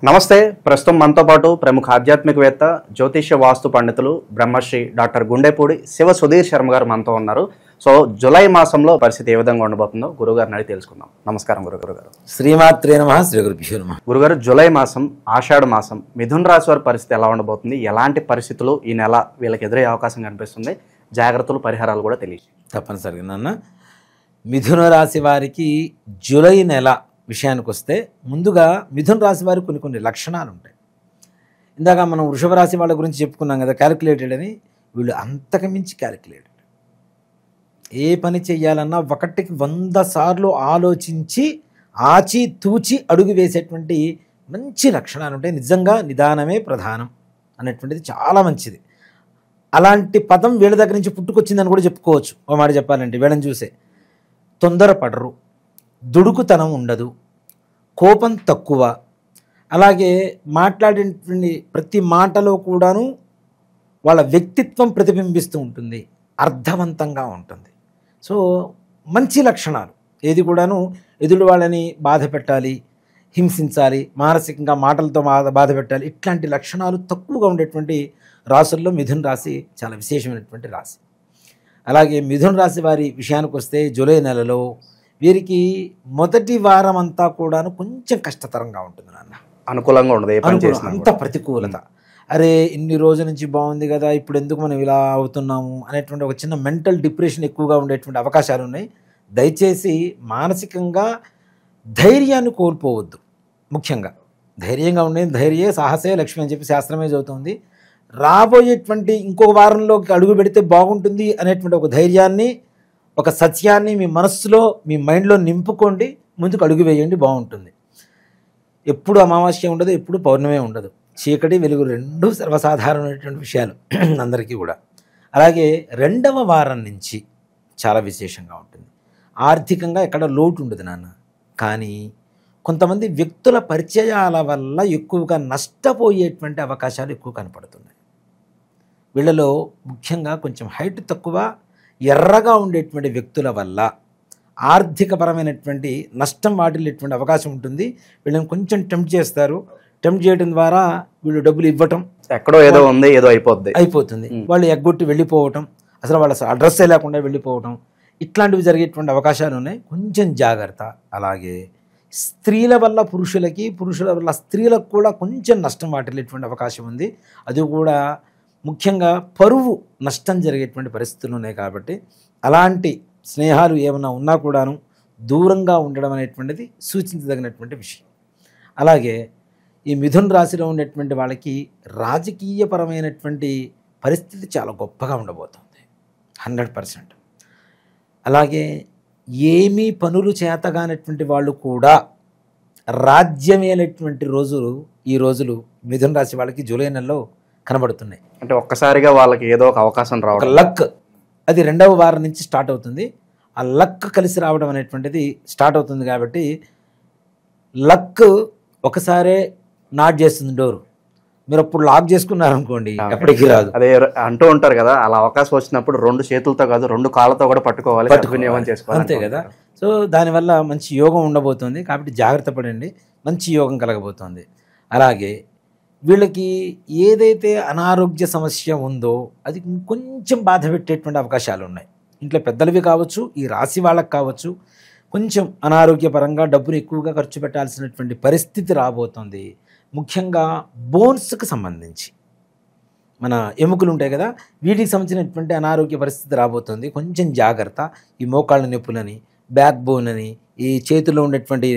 నమస్తే. ప్రస్తుతం మనతో పాటు ప్రముఖ ఆధ్యాత్మికవేత్త జ్యోతిష్య వాస్తు పండితులు బ్రహ్మశ్రీ డాక్టర్ గుండెపూడి శివ సుధీర్ శర్మ గారు మనతో ఉన్నారు. సో జూలై మాసంలో పరిస్థితి ఏ విధంగా ఉండబోతుందో గురుగారిని అడిగి తెలుసుకుందాం. నమస్కారం గురుగారు. శ్రీమాత్రే నమః. శ్రీ గురుభ్యో నమః. గురుగారు, జూలై మాసం ఆషాఢ మాసం మిథున రాశి వారి పరిస్థితి ఎలా ఉండబోతుంది? ఎలాంటి పరిస్థితులు ఈ నెల వీళ్ళకి ఎదురయ్యే అవకాశం కనిపిస్తుంది? జాగ్రత్తలు, పరిహారాలు కూడా తెలియదు. తప్పనిసరిగా నాన్న, మిథున రాశి వారికి జూలై నెల విషయానికి వస్తే ముందుగా మిథున రాశి వారికి కొన్ని లక్షణాలు ఉంటాయి. ఇందాక మనం వృషభ రాశి వాళ్ళ గురించి చెప్పుకున్నాం కదా, క్యాలిక్యులేటెడ్ అని. వీళ్ళు అంతకు మించి క్యాలిక్యులేటెడ్. ఏ పని చెయ్యాలన్నా 1కి 100 సార్లు ఆలోచించి ఆచి తూచి అడుగు వేసేటువంటి మంచి లక్షణాలు ఉంటాయి. నిజంగా నిదానమే ప్రధానం అనేటువంటిది చాలా మంచిది. అలాంటి పదం వీళ్ళ దగ్గర నుంచి పుట్టుకొచ్చిందని కూడా చెప్పుకోవచ్చు. ఓ మాట చెప్పాలంటే వీళ్ళని చూసే తొందరపడరు, దుడుకుతనం ఉండదు, కోపం తక్కువ, అలాగే మాట్లాడేటువంటి ప్రతి మాటలో కూడాను వాళ్ళ వ్యక్తిత్వం ప్రతిబింబిస్తూ ఉంటుంది, అర్థవంతంగా ఉంటుంది. సో మంచి లక్షణాలు. ఏది కూడాను ఎదుటి వాళ్ళని బాధ పెట్టాలి, హింసించాలి, మానసికంగా మాటలతో బాధ పెట్టాలి, ఇట్లాంటి లక్షణాలు తక్కువగా ఉండేటువంటి రాసుల్లో మిథున రాశి చాలా విశేషమైనటువంటి రాశి. అలాగే మిథున రాశి వారి విషయానికి వస్తే జూలై నెలలో వీరికి మొదటి వారం అంతా కూడాను కొంచెం కష్టతరంగా ఉంటుంది నాన్న. అనుకూలంగా ఉండదు, ఏ పని చేసినా అంత ప్రతికూలత. అరే ఇన్ని రోజుల నుంచి బాగుంది కదా, ఇప్పుడు ఎందుకు మనం ఇలా అవుతున్నాము అనేటువంటి ఒక చిన్న మెంటల్ డిప్రెషన్ ఎక్కువగా ఉండేటువంటి అవకాశాలు ఉన్నాయి. దయచేసి మానసికంగా ధైర్యాన్ని కోల్పోవద్దు. ముఖ్యంగా ధైర్యంగా ఉండే ధైర్యే సాహసే లక్ష్మి అని చెప్పి శాస్త్రమే చెబుతుంది. రాబోయేటువంటి ఇంకో వారంలోకి అడుగు పెడితే బాగుంటుంది అనేటువంటి ఒక ధైర్యాన్ని, ఒక సత్యాన్ని మీ మనస్సులో, మీ మైండ్లో నింపుకోండి. ముందుకు అడుగు వేయండి, బాగుంటుంది. ఎప్పుడు అమావాస్య ఉండదు, ఎప్పుడు పౌర్ణమే ఉండదు. చీకటి వెలుగు రెండు సర్వసాధారణమైనటువంటి విషయాలు అందరికీ కూడా. అలాగే 2వ వారం నుంచి చాలా విశేషంగా ఉంటుంది. ఆర్థికంగా ఎక్కడ లోటు ఉండదు నాన్న. కానీ కొంతమంది వ్యక్తుల పరిచయాల వల్ల ఎక్కువగా నష్టపోయేటువంటి అవకాశాలు ఎక్కువ కనపడుతున్నాయి. వీళ్ళలో ముఖ్యంగా కొంచెం హైట్ తక్కువ, ఎర్రగా ఉండేటువంటి వ్యక్తుల వల్ల ఆర్థికపరమైనటువంటి నష్టం వాటిల్లేటువంటి అవకాశం ఉంటుంది. వీళ్ళని కొంచెం టెంప్ట్ చేస్తారు. టెంప్ట్ చేయడం ద్వారా వీళ్ళు డబ్బులు ఇవ్వటం, ఎక్కడో ఏదో ఉంది, ఏదో అయిపోతుంది. వాళ్ళు ఎగ్గొట్టి వెళ్ళిపోవటం, అసలు వాళ్ళ అడ్రస్సే లేకుండా వెళ్ళిపోవటం, ఇట్లాంటివి జరిగేటువంటి అవకాశాలు ఉన్నాయి. కొంచెం జాగ్రత్త. అలాగే స్త్రీల వల్ల పురుషులకి, పురుషుల వల్ల స్త్రీలకు కూడా కొంచెం నష్టం వాటిల్లేటువంటి అవకాశం ఉంది. అది కూడా ముఖ్యంగా పరువు నష్టం జరిగేటువంటి పరిస్థితులు ఉన్నాయి. కాబట్టి అలాంటి స్నేహాలు ఏమైనా ఉన్నా కూడాను దూరంగా ఉండడం అనేటువంటిది సూచించదగినటువంటి విషయం. అలాగే ఈ మిథున రాశిలో ఉండేటువంటి వాళ్ళకి రాజకీయపరమైనటువంటి పరిస్థితి చాలా గొప్పగా ఉండబోతుంది, 100%. అలాగే ఏమీ పనులు చేతగానటువంటి వాళ్ళు కూడా రాజ్యమేనటువంటి రోజులు ఈ రోజులు మిథున రాశి వాళ్ళకి జూలై నెలలో కనబడుతున్నాయి. అంటే ఒక్కసారిగా వాళ్ళకి ఏదో ఒక అవకాశం రావడం, లక్, అది 2వ వారం నుంచి స్టార్ట్ అవుతుంది. ఆ లక్ కలిసి రావడం అనేటువంటిది స్టార్ట్ అవుతుంది. కాబట్టి లక్ ఒకసారే నాట్ చేస్తుంది డోరు. మీరు అప్పుడు లాక్ చేసుకున్నారనుకోండి, ఎప్పటికీ రాదు. అదే అంటూ ఉంటారు కదా, అలా అవకాశం వచ్చినప్పుడు 2 చేతులతో కాదు 2 కాళ్ళతో కూడా పట్టుకోవాలి, చేసుకోవాలి, అంతే కదా. సో దానివల్ల మంచి యోగం ఉండబోతుంది. కాబట్టి జాగ్రత్త పడండి, మంచి యోగం కలగబోతుంది. అలాగే వీళ్ళకి ఏదైతే అనారోగ్య సమస్య ఉందో అది కొంచెం బాధ పెట్టేటువంటి అవకాశాలు ఉన్నాయి. ఇంట్లో పెద్దలవి కావచ్చు, ఈ రాశి వాళ్ళకి కావచ్చు, కొంచెం అనారోగ్యపరంగా డబ్బును ఎక్కువగా ఖర్చు పెట్టాల్సినటువంటి పరిస్థితి రాబోతుంది. ముఖ్యంగా బోన్స్కి సంబంధించి మన ఎముకలు ఉంటాయి కదా, వీటికి సంబంధించినటువంటి అనారోగ్య పరిస్థితి రాబోతుంది. కొంచెం జాగ్రత్త. ఈ మోకాళ్ళ నొప్పులని, బ్యాక్ బోన్ అని, ఈ చేతిలో ఉండేటువంటి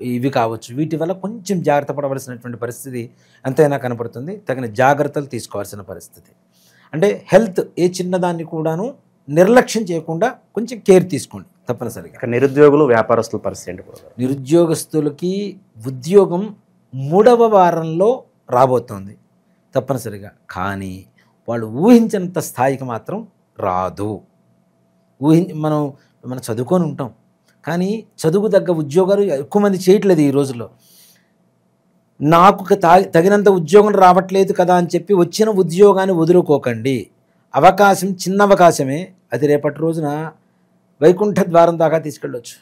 ఇవి కావచ్చు, వీటి వల్ల కొంచెం జాగ్రత్త పడవలసినటువంటి పరిస్థితి ఎంతైనా కనపడుతుంది. తగిన జాగ్రత్తలు తీసుకోవాల్సిన పరిస్థితి. అంటే హెల్త్ ఏ చిన్నదాన్ని కూడాను నిర్లక్ష్యం చేయకుండా కొంచెం కేర్ తీసుకోండి తప్పనిసరిగా. నిరుద్యోగులు, వ్యాపారస్తుల పరిస్థితి? నిరుద్యోగస్తులకి ఉద్యోగం 3వ వారంలో రాబోతోంది తప్పనిసరిగా. కానీ వాళ్ళు ఊహించినంత స్థాయికి మాత్రం రాదు. మనం చదువుకొని ఉంటాం, కానీ చదువు తగ్గ ఉద్యోగాలు ఎక్కువ మంది చేయట్లేదు ఈ రోజుల్లో. నాకు తగినంత ఉద్యోగం రావట్లేదు కదా అని చెప్పి వచ్చిన ఉద్యోగాన్ని వదులుకోకండి. అవకాశం చిన్న అవకాశమే, అది రేపటి రోజున వైకుంఠ ద్వారం దాకా తీసుకెళ్ళొచ్చు,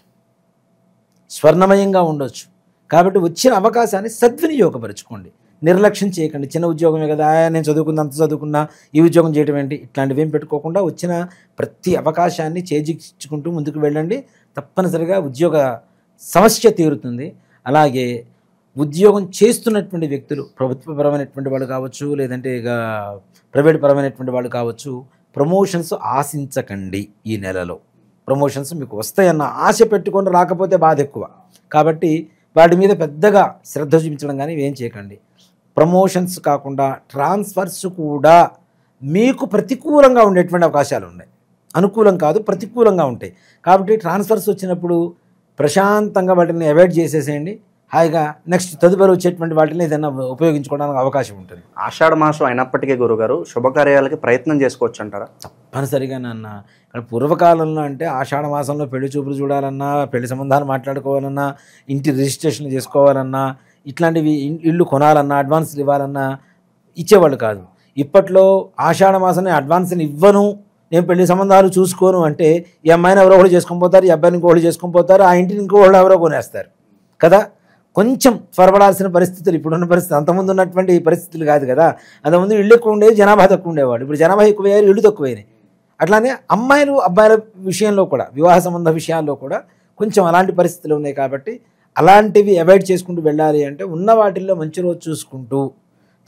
స్వర్ణమయంగా ఉండొచ్చు. కాబట్టి వచ్చిన అవకాశాన్ని సద్వినియోగపరచుకోండి, నిర్లక్ష్యం చేయకండి. చిన్న ఉద్యోగమే కదా, నేను చదువుకున్నా అంత చదువుకున్నా ఈ ఉద్యోగం చేయడం ఏంటి, ఇట్లాంటివి ఏం పెట్టుకోకుండా వచ్చిన ప్రతి అవకాశాన్ని చేజిక్కుంటూ ముందుకు వెళ్ళండి. తప్పనిసరిగా ఉద్యోగ సమస్య తీరుతుంది. అలాగే ఉద్యోగం చేస్తున్నటువంటి వ్యక్తులు, ప్రభుత్వపరమైనటువంటి వాళ్ళు కావచ్చు, లేదంటే ఇక ప్రైవేట్ పరమైనటువంటి వాళ్ళు కావచ్చు, ప్రమోషన్స్ ఆశించకండి. ఈ నెలలో ప్రమోషన్స్ మీకు వస్తాయన్న ఆశ పెట్టుకొని రాకపోతే బాధ ఎక్కువ. కాబట్టి వాటి మీద పెద్దగా శ్రద్ధ చూపించడం కానీ ఏం చేయకండి. ప్రమోషన్స్ కాకుండా ట్రాన్స్ఫర్స్ కూడా మీకు ప్రతికూలంగా ఉండేటువంటి అవకాశాలు ఉన్నాయి. అనుకూలం కాదు, ప్రతికూలంగా ఉంటాయి. కాబట్టి ట్రాన్స్ఫర్స్ వచ్చినప్పుడు ప్రశాంతంగా వాటిని అవాయిడ్ చేసేసేయండి. హాయిగా నెక్స్ట్ తదుపరి వచ్చేటువంటి వాటిని ఏదైనా ఉపయోగించుకోవడానికి అవకాశం ఉంటుంది. ఆషాఢ మాసం అయినప్పటికీ గురుగారు శుభకార్యాలకి ప్రయత్నం చేసుకోవచ్చు అంటారా? తప్పనిసరిగా నాన్న. ఇక్కడ పూర్వకాలంలో అంటే ఆషాఢ మాసంలో పెళ్లి చూపులు చూడాలన్నా, పెళ్లి సంబంధాలు మాట్లాడుకోవాలన్నా, ఇంటి రిజిస్ట్రేషన్ చేసుకోవాలన్నా, ఇట్లాంటివి ఇల్లు కొనాలన్నా, అడ్వాన్స్లు ఇవ్వాలన్నా ఇచ్చేవాళ్ళు కాదు. ఇప్పట్లో ఆషాఢ మాసాన్ని అడ్వాన్స్ని ఇవ్వను, నేను పెళ్లి సంబంధాలు చూసుకోను అంటే ఈ అమ్మాయిని ఎవరో ఒకటి చేసుకొని పోతారు, ఈ అబ్బాయిని ఇంకోటి చేసుకొని పోతారు, ఆ ఇంటిని ఇంకోళ్ళు ఎవరో కొనేస్తారు కదా. కొంచెం త్వరపడాల్సిన పరిస్థితులు ఇప్పుడున్న పరిస్థితి, అంతకుముందు ఉన్నటువంటి పరిస్థితులు కాదు కదా. అంతకుముందు ఇళ్ళు ఎక్కువ ఉండేది, జనాభా తక్కువ ఉండేవాడు. ఇప్పుడు జనాభా ఎక్కువయ్యారు, ఇళ్ళు తక్కువైనాయి. అట్లానే అమ్మాయిలు అబ్బాయిల విషయంలో కూడా, వివాహ సంబంధ విషయాల్లో కూడా కొంచెం అలాంటి పరిస్థితులు ఉన్నాయి. కాబట్టి అలాంటివి అవాయిడ్ చేసుకుంటూ వెళ్ళాలి అంటే ఉన్న వాటిల్లో మంచి రోజు చూసుకుంటూ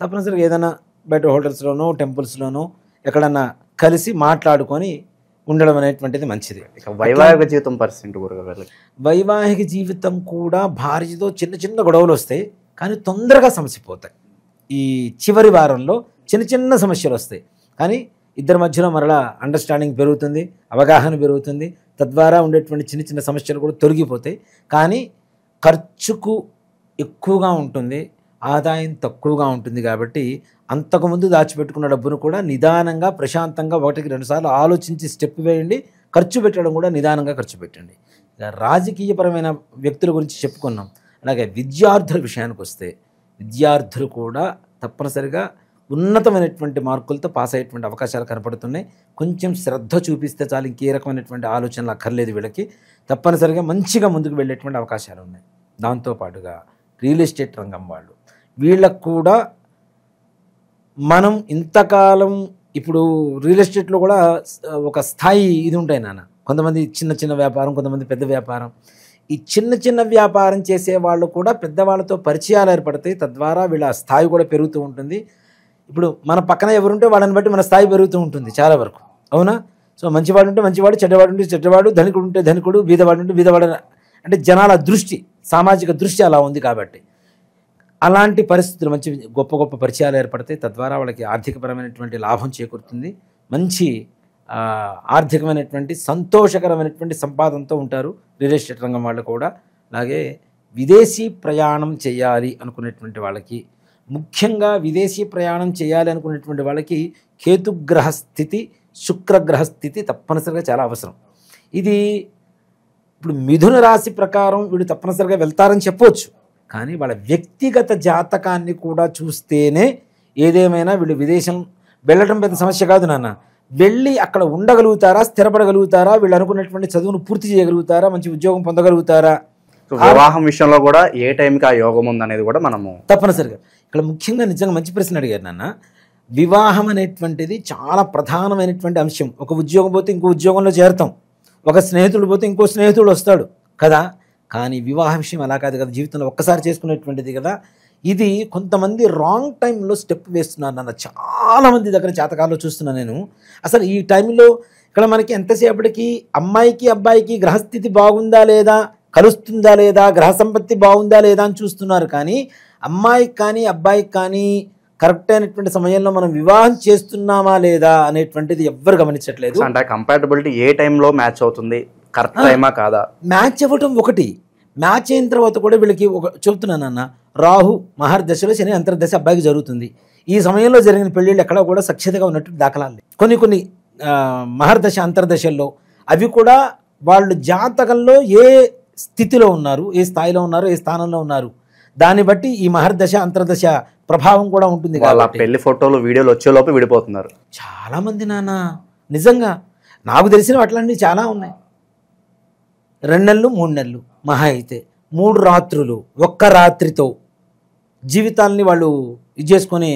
తప్పనిసరిగా ఏదైనా బయట హోటల్స్లోనో టెంపుల్స్లోనో ఎక్కడన్నా కలిసి మాట్లాడుకొని ఉండడం అనేటువంటిది మంచిది. వైవాహిక జీవితం పరిస్థితి గురుగారు, వైవాహిక జీవితం కూడా భార్యతో చిన్న చిన్న గొడవలు వస్తాయి, కానీ తొందరగా సమసిపోతాయి. ఈ చివరి వారంలో చిన్న చిన్న సమస్యలు వస్తాయి, కానీ ఇద్దరి మధ్యలో మరలా అండర్స్టాండింగ్ పెరుగుతుంది, అవగాహన పెరుగుతుంది. తద్వారా ఉండేటువంటి చిన్న చిన్న సమస్యలు కూడా తొలగిపోతాయి. కానీ ఖర్చుకు ఎక్కువగా ఉంటుంది, ఆదాయం తక్కువగా ఉంటుంది. కాబట్టి అంతకుముందు దాచిపెట్టుకున్న డబ్బును కూడా నిదానంగా ప్రశాంతంగా 1-2 సార్లు ఆలోచించి స్టెప్ వేయండి. ఖర్చు పెట్టడం కూడా నిదానంగా ఖర్చు పెట్టండి. రాజకీయపరమైన వ్యక్తుల గురించి చెప్పుకున్నాం. అలాగే విద్యార్థుల విషయానికి వస్తే విద్యార్థులు కూడా తప్పనిసరిగా ఉన్నతమైనటువంటి మార్కులతో పాస్ అయ్యేటువంటి అవకాశాలు కనపడుతున్నాయి. కొంచెం శ్రద్ధ చూపిస్తే చాలు, ఇంకే రకమైనటువంటి ఆలోచనలు అక్కర్లేదు వీళ్ళకి. తప్పనిసరిగా మంచిగా ముందుకు వెళ్ళేటువంటి అవకాశాలు ఉన్నాయి. దాంతోపాటుగా రియల్ ఎస్టేట్ రంగం వాళ్ళు, వీళ్ళకు కూడా మనం ఇంతకాలం ఇప్పుడు రియల్ ఎస్టేట్లో కూడా ఒక స్థాయి ఇది ఉంటాయి నాన్న. కొంతమంది చిన్న చిన్న వ్యాపారం, కొంతమంది పెద్ద వ్యాపారం. ఈ చిన్న చిన్న వ్యాపారం చేసే వాళ్ళు కూడా పెద్దవాళ్ళతో పరిచయాలు ఏర్పడతాయి. తద్వారా వీళ్ళ స్థాయి కూడా పెరుగుతూ ఉంటుంది. ఇప్పుడు మన పక్కన ఎవరుంటే వాళ్ళని బట్టి మన స్థాయి పెరుగుతూ ఉంటుంది చాలా వరకు, అవునా? సో మంచివాడు ఉంటే మంచివాడు, చెడ్డవాడు ఉంటే చెడ్డవాడు, ధనికుడు ఉంటే ధనికుడు, బీదవాడు ఉంటే బీదవాడు. అంటే జనాల దృష్టి, సామాజిక దృష్టి అలా ఉంది. కాబట్టి అలాంటి పరిస్థితులు, మంచి గొప్ప గొప్ప పరిచయాలు ఏర్పడతాయి. తద్వారా వాళ్ళకి ఆర్థికపరమైనటువంటి లాభం చేకూరుతుంది. మంచి ఆర్థికమైనటువంటి సంతోషకరమైనటువంటి సంపాదనతో ఉంటారు రియల్ ఎస్టేట్ రంగం వాళ్ళు కూడా. అలాగే విదేశీ ప్రయాణం చేయాలి అనుకునేటువంటి వాళ్ళకి, ముఖ్యంగా విదేశీ ప్రయాణం చేయాలి అనుకునేటువంటి వాళ్ళకి కేతుగ్రహ స్థితి, శుక్రగ్రహ స్థితి తప్పనిసరిగా చాలా అవసరం. ఇది ఇప్పుడు మిథున రాశి ప్రకారం వీళ్ళు తప్పనిసరిగా వెళ్తారని చెప్పవచ్చు. కానీ వాళ్ళ వ్యక్తిగత జాతకాన్ని కూడా చూస్తేనే ఏదేమైనా వీళ్ళు విదేశం వెళ్ళడం పెద్ద సమస్య కాదు నాన్న. వెళ్ళి అక్కడ ఉండగలుగుతారా, స్థిరపడగలుగుతారా, వీళ్ళు అనుకున్నటువంటి చదువును పూర్తి చేయగలుగుతారా, మంచి ఉద్యోగం పొందగలుగుతారా, వివాహం విషయంలో కూడా ఏ టైంకి ఆ యోగం ఉందనేది కూడా మనము తప్పనిసరిగా. ఇక్కడ ముఖ్యంగా నిజంగా మంచి ప్రశ్న అడిగారు నాన్న. వివాహం అనేటువంటిది చాలా ప్రధానమైనటువంటి అంశం. ఒక ఉద్యోగం పోతే ఇంకో ఉద్యోగంలో చేరతాం, ఒక స్నేహితుడు పోతే ఇంకో స్నేహితుడు వస్తాడు కదా. కానీ వివాహ విషయం అలా కాదు కదా, జీవితంలో ఒక్కసారి చేసుకునేటువంటిది కదా. ఇది కొంతమంది రాంగ్ టైంలో స్టెప్ వేస్తున్నారు నాన్న. చాలామంది దగ్గర జాతకాల్లో చూస్తున్నాను నేను. అసలు ఈ టైంలో ఇక్కడ మనకి ఎంతసేపటికి అమ్మాయికి అబ్బాయికి గ్రహస్థితి బాగుందా లేదా, కలుస్తుందా లేదా, గ్రహ సంపత్తి బాగుందా లేదా అని చూస్తున్నారు. కానీ అమ్మాయికి కానీ అబ్బాయికి కానీ కరెక్ట్ అయినటువంటి సమయంలో మనం వివాహం చేస్తున్నామా లేదా అనేటువంటిది ఎవ్వరు గమనించట్లేదు. అంటే కంపాటబిలిటీ ఏ టైంలో మ్యాచ్ అవుతుంది, కరెక్ట్ టైమా కాదా, మ్యాచ్ అవ్వటం ఒకటి. మ్యాచ్ అయిన తర్వాత కూడా వీళ్ళకి ఒక చెబుతున్నానన్న, రాహు మహర్దశలో శని అంతర్దశ అబ్బాయికి జరుగుతుంది. ఈ సమయంలో జరిగిన పెళ్ళిళ్ళు ఎక్కడా కూడా సఖ్యతగా ఉన్నట్టు దాఖలాలు. కొన్ని మహర్దశ అంతర్దశల్లో అవి కూడా వాళ్ళు జాతకంలో ఏ స్థితిలో ఉన్నారు, ఏ స్థాయిలో ఉన్నారు, ఏ స్థానంలో ఉన్నారు, దాన్ని బట్టి ఈ మహర్దశ అంతర్దశ ప్రభావం కూడా ఉంటుంది. వాళ్ళ పెళ్లి ఫోటోలు వీడియోలు వచ్చేలోపు విడిపోతున్నారు చాలామంది నాన్న. నిజంగా నాకు తెలిసిన అట్లాంటివి చాలా ఉన్నాయి. 2 నెలలు 3 నెలలు మహా అయితే 3 రాత్రులు ఒక్క రాత్రితో జీవితాల్ని వాళ్ళు ఇది చేసుకొని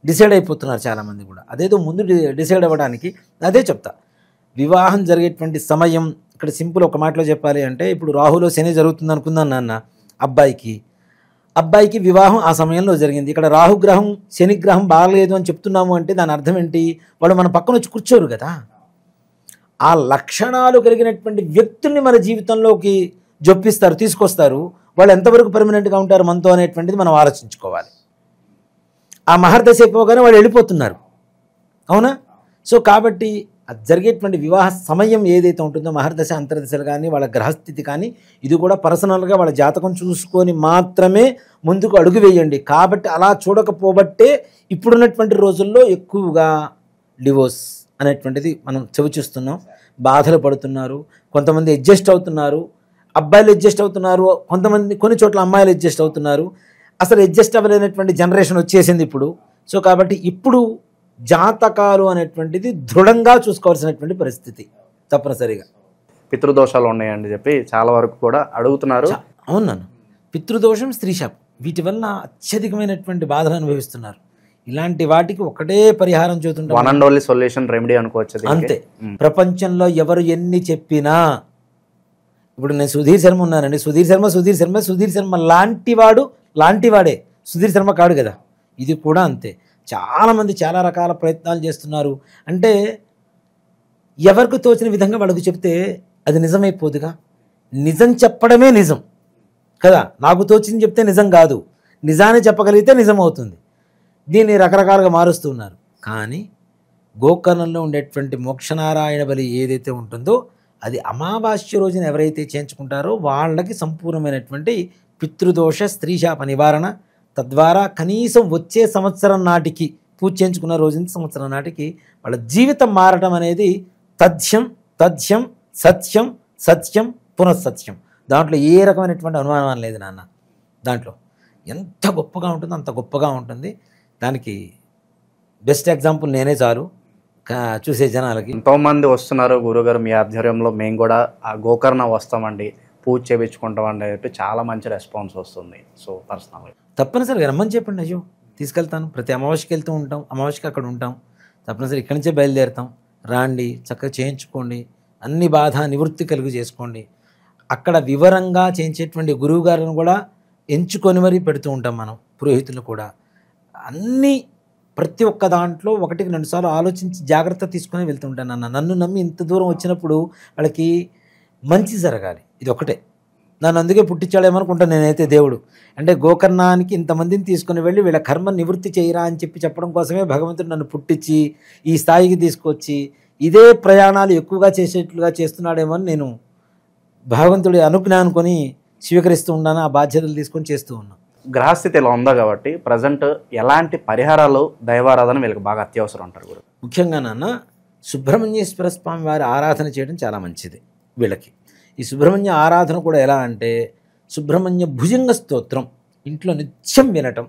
డిసైడ్ అయిపోతున్నారు చాలామంది కూడా. అదేదో ముందు డిసైడ్ అవ్వడానికి అదే చెప్తా. వివాహం జరిగేటువంటి సమయం ఇక్కడ సింపుల్ ఒక మాటలో చెప్పాలి అంటే, ఇప్పుడు రాహులో శని జరుగుతుంది అనుకుందాం నాన్న, అబ్బాయికి వివాహం ఆ సమయంలో జరిగింది. ఇక్కడ రాహుగ్రహం శనిగ్రహం బాగలేదు అని చెప్తున్నాము అంటే దాని అర్థం ఏంటి? వాళ్ళు మన పక్కన వచ్చి కూర్చోరు కదా. ఆ లక్షణాలు కలిగినటువంటి వ్యక్తుల్ని మన జీవితంలోకి జొప్పిస్తారు, తీసుకొస్తారు. వాళ్ళు ఎంతవరకు పర్మనెంట్గా ఉంటారు మనతో అనేటువంటిది మనం ఆలోచించుకోవాలి. ఆ మహర్దశ అయిపోగానే వాళ్ళు వెళ్ళిపోతున్నారు, అవునా? సో కాబట్టి అది జరిగేటువంటి వివాహ సమయం ఏదైతే ఉంటుందో మహర్దశ అంతర్దశలు కానీ వాళ్ళ గ్రహస్థితి కానీ ఇది కూడా పర్సనల్గా వాళ్ళ జాతకం చూసుకొని మాత్రమే ముందుకు అడుగు వేయండి. కాబట్టి అలా చూడకపోబట్టే ఇప్పుడున్నటువంటి రోజుల్లో ఎక్కువగా డివోర్స్ అనేటువంటిది మనం చూస్తున్నాం. బాధలు పడుతున్నారు, కొంతమంది అడ్జస్ట్ అవుతున్నారు, అబ్బాయిలు అడ్జస్ట్ అవుతున్నారు, కొన్ని చోట్ల అమ్మాయిలు అడ్జస్ట్ అవుతున్నారు. అసలు అడ్జస్ట్ అవ్వలేనటువంటి జనరేషన్ వచ్చేసింది ఇప్పుడు. సో కాబట్టి ఇప్పుడు జాతకాలు అనేటువంటిది దృఢంగా చూసుకోవాల్సినటువంటి పరిస్థితి తప్పనిసరిగా. పితృదోషాలు ఉన్నాయని చెప్పి చాలా వరకు కూడా అడుగుతున్నారు. అవునన్నా, పితృదోషం, స్త్రీశాపం వీటి వల్ల అత్యధికమైనటువంటి బాధలు అనుభవిస్తున్నారు. ఇలాంటి వాటికి ఒకటే పరిహారం చూస్తుంటాం, one and only solution remedy అనుకోవచ్చు అంతే. ప్రపంచంలో ఎవరు ఎన్ని ఇప్పుడు నేను సుధీర్ శర్మ ఉన్నానండి, సుధీర్ శర్మ లాంటివాడే సుధీర్ శర్మ కాడు కదా. ఇది కూడా అంతే. చాలామంది చాలా రకాల ప్రయత్నాలు చేస్తున్నారు. అంటే ఎవరికి తోచిన విధంగా వాళ్ళకు చెప్తే అది నిజమైపోదుగా. నిజం చెప్పడమే నిజం కదా. నాకు తోచింది చెప్తే నిజం కాదు, నిజాన్ని చెప్పగలిగితే నిజం అవుతుంది. దీన్ని రకరకాలుగా మారుస్తూ ఉన్నారు. కానీ గోకర్ణంలో ఉండేటువంటి మోక్షనారాయణ బలి ఏదైతే ఉంటుందో అది అమావాస్య రోజున ఎవరైతే చేయించుకుంటారో వాళ్ళకి సంపూర్ణమైనటువంటి పితృదోష స్త్రీశాప నివారణ, తద్వారా కనీసం వచ్చే సంవత్సరం నాటికి పూజ చేయించుకున్న రోజు నుంచి సంవత్సరం నాటికి వాళ్ళ జీవితం మారటం అనేది తథ్యం తథ్యం సత్యం సత్యం పునఃసత్యం. దాంట్లో ఏ రకమైనటువంటి అనుమానం లేదు నాన్న. దాంట్లో ఎంత గొప్పగా ఉంటుందో అంత గొప్పగా ఉంటుంది. దానికి బెస్ట్ ఎగ్జాంపుల్ నేనే చాలు చూసే జనాలకి. ఎంతోమంది వస్తున్నారు గురుగారు మీ ఆధ్వర్యంలో, మేము కూడా ఆ గోకర్ణ వస్తామండి, పూజ చేయించుకుంటామండి చెప్పి చాలా మంచి రెస్పాన్స్ వస్తుంది. సో పర్సనల్గా తప్పనిసరిగా రమ్మని చెప్పండి. అయ్యో తీసుకెళ్తాను, ప్రతి అమావాస్యకి వెళ్తూ ఉంటాం, అమావాస్యకి అక్కడ ఉంటాం, తప్పనిసరి ఇక్కడి నుంచే బయలుదేరుతాం. రాండి, చక్కగా చేయించుకోండి, అన్ని బాధ నివృత్తి కలుగు చేసుకోండి. అక్కడ వివరంగా చేయించేటువంటి గురువు గారిని కూడా ఎంచుకొని మరీ పెడుతూ ఉంటాం మనం, పురోహితులు కూడా. అన్నీ ప్రతి ఒక్క దాంట్లో 1-2 సార్లు ఆలోచించి జాగ్రత్త తీసుకొని వెళ్తుంటాను. నన్ను నమ్మి ఇంత దూరం వచ్చినప్పుడు వాళ్ళకి మంచి జరగాలి, ఇది ఒకటే. నన్ను అందుకే పుట్టించాడేమనుకుంటాను నేనైతే దేవుడు. అంటే గోకర్ణానికి ఇంతమందిని తీసుకుని వెళ్ళి వీళ్ళ కర్మ నివృత్తి చేయరా అని చెప్పడం కోసమే భగవంతుడు నన్ను పుట్టించి ఈ స్థాయికి తీసుకొచ్చి ఇదే ప్రయాణాలు ఎక్కువగా చేసేట్లుగా చేస్తున్నాడేమో అని నేను భగవంతుడి అనుజ్ఞ అనుకొని స్వీకరిస్తూ ఉన్నాను. ఆ బాధ్యతలు తీసుకొని చేస్తూ ఉన్నాను. గ్రహస్థితి ఇలా ఉందా కాబట్టి ప్రజెంట్ ఎలాంటి పరిహారాలు, దైవారాధన వీళ్ళకి బాగా అత్యవసరం అంటారు గురు? ముఖ్యంగా నాన్న సుబ్రహ్మణ్యేశ్వర స్వామి వారి ఆరాధన చేయడం చాలా మంచిది వీళ్ళకి. ఈ సుబ్రహ్మణ్య ఆరాధన కూడా ఎలా అంటే సుబ్రహ్మణ్య భుజంగ స్తోత్రం ఇంట్లో నిత్యం వినటం,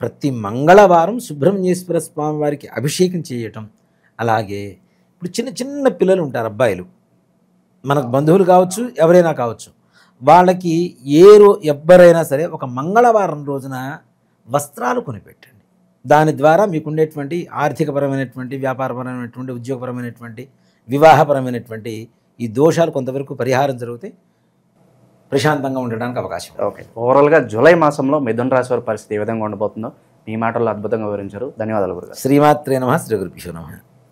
ప్రతి మంగళవారం సుబ్రహ్మణ్యేశ్వర స్వామి వారికి అభిషేకం చేయటం. అలాగే ఇప్పుడు చిన్న చిన్న పిల్లలు ఉంటారు, అబ్బాయిలు, మనకు బంధువులు కావచ్చు, ఎవరైనా కావచ్చు, వాళ్ళకి ఎవ్వరైనా సరే ఒక మంగళవారం రోజున వస్త్రాలు కొనిపెట్టండి. దాని ద్వారా మీకు ఉండేటువంటి ఆర్థికపరమైనటువంటి, వ్యాపారపరమైనటువంటి, ఉద్యోగపరమైనటువంటి, వివాహపరమైనటువంటి ఈ దోషాలు కొంతవరకు పరిహారం జరిగితే ప్రశాంతంగా ఉండడానికి అవకాశం. ఓకే, ఓవరాల్గా జూలై మాసంలో మిథున రాశి వారి పరిస్థితి ఏ విధంగా ఉండబోతుందో మీ మాటల్లో అద్భుతంగా వివరించారు. ధన్యవాదాలు గురుగారు. శ్రీమాత్రే నమః. శ్రీ గురుభ్యో నమః.